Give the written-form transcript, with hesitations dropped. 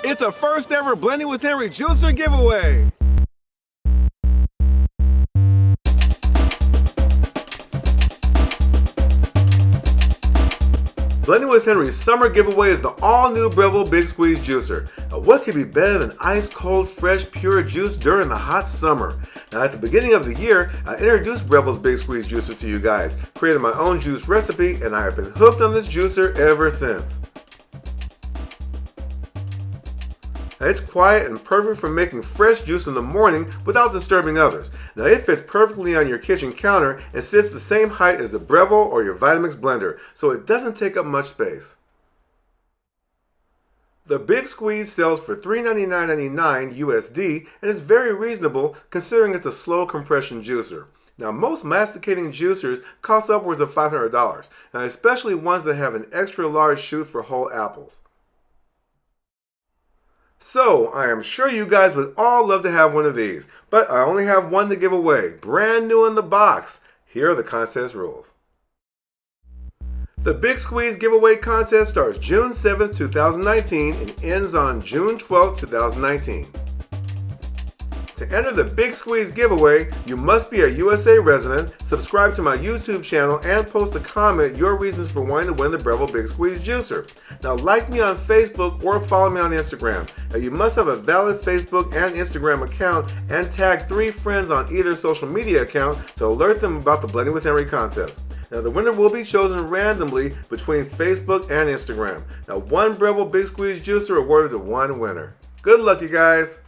It's a first ever Blending with Henry juicer giveaway. Blending with Henry's summer giveaway is the all-new Breville Big Squeeze Juicer. Now, what could be better than ice-cold, fresh, pure juice during the hot summer? Now, at the beginning of the year, I introduced Breville's Big Squeeze Juicer to you guys, created my own juice recipe, and I have been hooked on this juicer ever since. Now, it's quiet and perfect for making fresh juice in the morning without disturbing others. Now, it fits perfectly on your kitchen counter and sits the same height as the Breville or your Vitamix blender, so it doesn't take up much space. The Big Squeeze sells for $399.99 USD and is very reasonable considering it's a slow compression juicer. Now, most masticating juicers cost upwards of $500, now especially ones that have an extra large chute for whole apples. So, I am sure you guys would all love to have one of these, but I only have one to give away, brand new in the box. Here are the contest rules. The Big Squeeze giveaway contest starts June 7th, 2019 and ends on June 12th, 2019. To enter the Big Squeeze giveaway, you must be a USA resident, subscribe to my YouTube channel, and post a comment your reasons for wanting to win the Breville Big Squeeze Juicer. Now, like me on Facebook or follow me on Instagram. Now, you must have a valid Facebook and Instagram account and tag 3 friends on either social media account to alert them about the Blending with Henry contest. Now, the winner will be chosen randomly between Facebook and Instagram. Now, one Breville Big Squeeze Juicer awarded to one winner. Good luck, you guys!